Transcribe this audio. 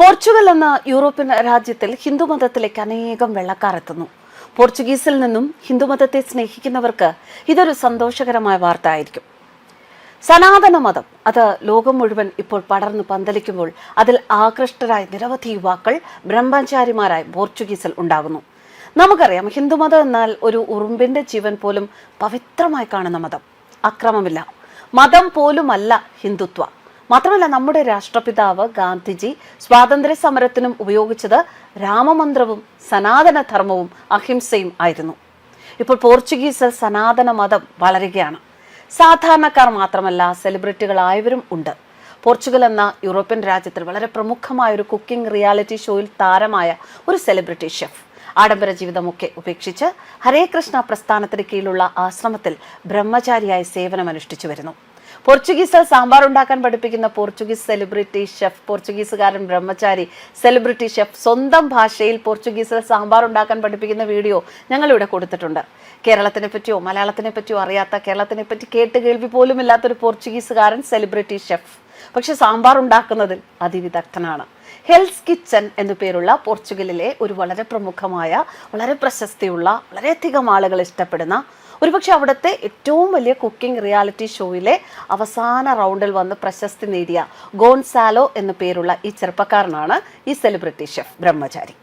Portugal എന്ന European രാജ്യത്തിൽ ഹിന്ദുമതത്തിലേക്ക് അനേകം വെള്ളക്കാർ എത്തുന്നു. പോർച്ചുഗീസിൽ നിന്നും ഹിന്ദുമതത്തെ സ്നേഹിക്കുന്നവർക്ക് ഇതൊരു സന്തോഷകരമായ വാർത്ത ആയിരിക്കും. സനാതന മതം അത് ലോകം മുഴുവൻ ഇപ്പോൾ പടർന്നു പന്തലിക്കുമ്പോൾ അതിൽ ആകൃഷ്ടരായ നിരവധി യുവാക്കൾ ബ്രഹ്മചാരിമാരായി പോർച്ചുഗീസിൽ ഉണ്ടാകുന്നു. നമുക്കറിയാം, ഹിന്ദുമതം എന്നാൽ ഒരു ഉറുമ്പിന്റെ ജീവൻ പോലും പവിത്രമായി കാണുന്ന മതം. അക്രമമില്ല, മതം പോലുമല്ല ഹിന്ദുത്വ. മാത്രമല്ല, നമ്മുടെ രാഷ്ട്രപിതാവ് ഗാന്ധിജി സ്വാതന്ത്ര്യ സമരത്തിനും ഉപയോഗിച്ചത് രാമമന്ത്രവും സനാതനധർമ്മവും അഹിംസയും ആയിരുന്നു. ഇപ്പോൾ പോർച്ചുഗീസിൽ സനാതന മതം വളരുകയാണ്. സാധാരണക്കാർ മാത്രമല്ല, സെലിബ്രിറ്റികളായവരും ഉണ്ട്. പോർച്ചുഗൽ എന്ന യൂറോപ്യൻ രാജ്യത്തിൽ വളരെ പ്രമുഖമായ ഒരു കുക്കിംഗ് റിയാലിറ്റി ഷോയിൽ താരമായ ഒരു സെലിബ്രിറ്റി ഷെഫ് ആഡംബര ജീവിതമൊക്കെ ഉപേക്ഷിച്ച് ഹരേ കൃഷ്ണ പ്രസ്ഥാനത്തിന് കീഴിലുള്ള ആശ്രമത്തിൽ ബ്രഹ്മചാരിയായി സേവനമനുഷ്ഠിച്ചു വരുന്നു. പോർച്ചുഗീസിൽ സാമ്പാർ ഉണ്ടാക്കാൻ പഠിപ്പിക്കുന്ന പോർച്ചുഗീസ് സെലിബ്രിറ്റി ഷെഫ്, പോർച്ചുഗീസുകാരൻ ബ്രഹ്മചാരി സെലിബ്രിറ്റി ഷെഫ് സ്വന്തം ഭാഷയിൽ പോർച്ചുഗീസിൽ സാമ്പാർ ഉണ്ടാക്കാൻ പഠിപ്പിക്കുന്ന വീഡിയോ ഞങ്ങളിവിടെ കൊടുത്തിട്ടുണ്ട്. കേരളത്തിനെ പറ്റിയോ മലയാളത്തിനെ പറ്റിയോ അറിയാത്ത, കേരളത്തിനെ പറ്റി കേട്ട് കേൾവി പോലും ഇല്ലാത്തൊരു പോർച്ചുഗീസുകാരൻ സെലിബ്രിറ്റി ഷെഫ്, പക്ഷെ സാമ്പാർ ഉണ്ടാക്കുന്നതിൽ അതിവിദഗ്ധനാണ്. ഹെൽസ് കിച്ചൺ എന്നു പേരുള്ള പോർച്ചുഗലിലെ ഒരു വളരെ പ്രമുഖമായ, വളരെ പ്രശസ്തിയുള്ള, വളരെയധികം ആളുകൾ ഇഷ്ടപ്പെടുന്ന, ഒരുപക്ഷെ അവിടുത്തെ ഏറ്റവും വലിയ കുക്കിംഗ് റിയാലിറ്റി ഷോയിലെ അവസാന റൗണ്ടിൽ വന്ന് പ്രശസ്തി നേടിയ ഗോൺസാലോ എന്നു പേരുള്ള ഈ ചെറുപ്പക്കാരനാണ് ഈ സെലിബ്രിറ്റി ഷെഫ് ബ്രഹ്മചാരി.